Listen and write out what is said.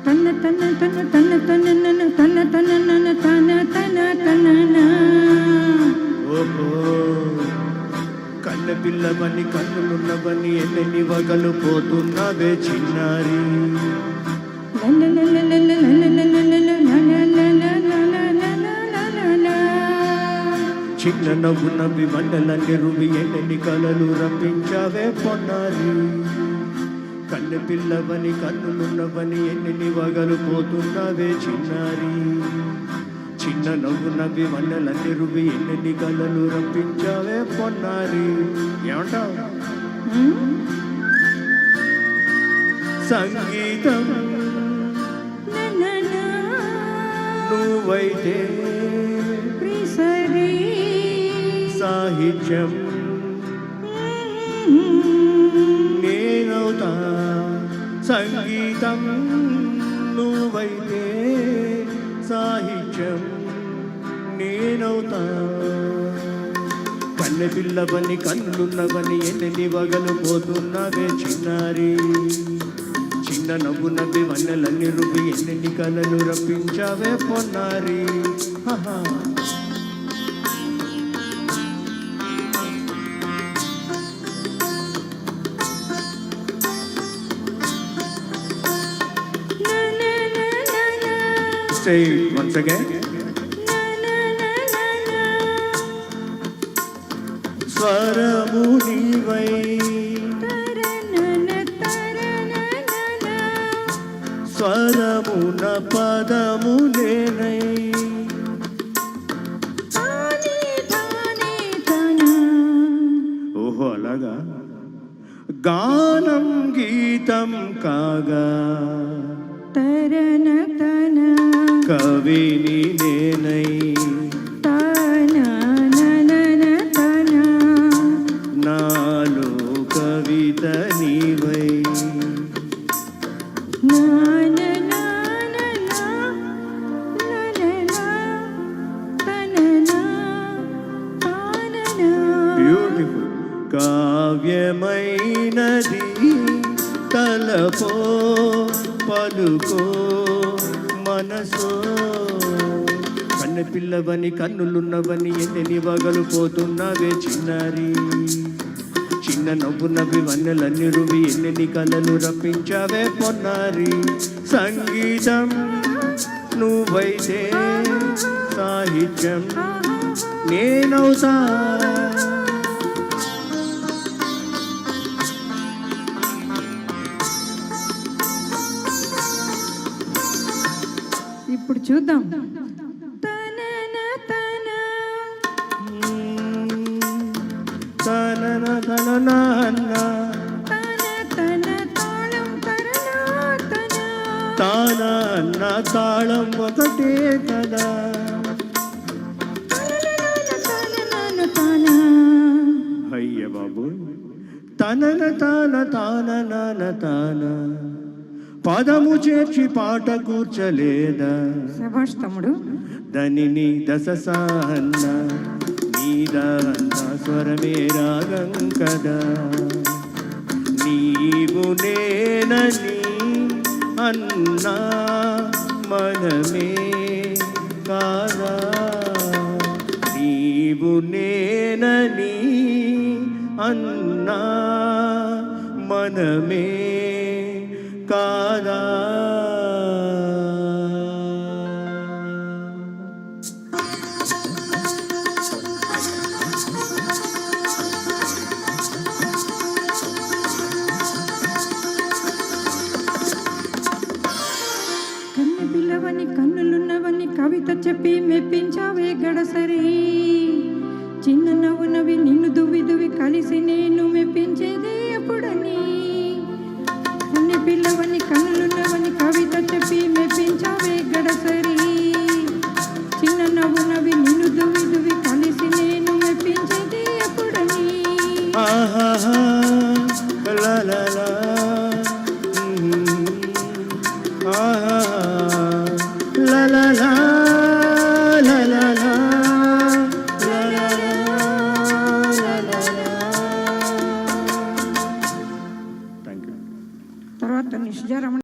తన తన తన తన తన నన తన తన నన తన తన తన నా. ఓహో కన్న పిల్లవని కన్నులున్నవని ఎన్నెన్ని వగలు పోతున్నవే చిన్నారి. చిన్న నవ్వు నవ్వి మండలన్ని రువి ఎన్నెన్ని కలలు రప్పించావే పొన్నారి. కన్న పిల్లవని కన్నులున్నవని ఎన్నెన్ని వగలు పోతున్నవే చిన్నారి. చిన్న నవ్వు నవ్వి మండలన్ని రువి ఎన్నెన్ని కలలు రప్పించావే పొన్నారి. ఏమంటావు? సంగీతం నువ్వైతే సాహిత్యం నేనవుతా. సంగీతం నువ్వైతే సాహిత్యం నేనవుతా. కన్నె పిల్లవని కన్నులున్నవని ఎన్నెన్ని వగలు పోతున్నవే చిన్నారి. చిన్న నవ్వు నవ్వి వన్నెలన్నీ రువి ఎన్నెన్ని కలలు రప్పించావే పొన్నారి. Say it once again. స్వరము నీవై స్వరమున పదము నేనై. ఓహో అలాగా. గానం గీతం కాగా కవిని నేనై. నాలో కవిత నీవై. బ్యూటిఫుల్. కావ్యమైనది తలపో పలుకో మనసో. కన్న పిల్లవని కన్నులున్నవని ఎన్నెన్ని వగలు పోతున్నవే చిన్నారి. చిన్న నవ్వు నవ్వి వన్నెలన్నీ రువి ఎన్నెన్ని కలలు రప్పించావే పొన్నారి. సంగీతం నువ్వైతే సాహిత్యం నేనవుతా. ఇప్పుడు చూద్దాం. తాన తాళం ఒకటే కదా. అయ్య బాబు. తనన తాన తాన నాన తాన పదము చేర్చి పాట కూర్చలేదా. శభాష్ తమ్ముడు. దని దశ సాన్న నీదన్న స్వరమే రాగం కదా. నీవు నేనని అన్నా మనమే కాదా. నీవు నేనని అన్నా మనమే కాదా. కన్ను పిల్లవని కన్నులున్నవని కవిత చెప్పి మెప్పించావే గడసరి. చిన్న నవ్వు నవ్వి నిన్ను దువ్వి దువ్వి కలిసి నేను మెప్పించేది ఎప్పుడని. కన్ను పిల్లవని కన్నులున్నవని కవిత చెప్పి మెప్పించావే గడసరి. చిన్న నవ్వు నవ్వి నిన్ను దువ్వి దువ్వి కలిసి నేను మెప్పించేది ఎప్పుడని. ఆహా లా లా లా. ఆహా లా లా లా లా లా లా. తర్వాత నిష్జారమణ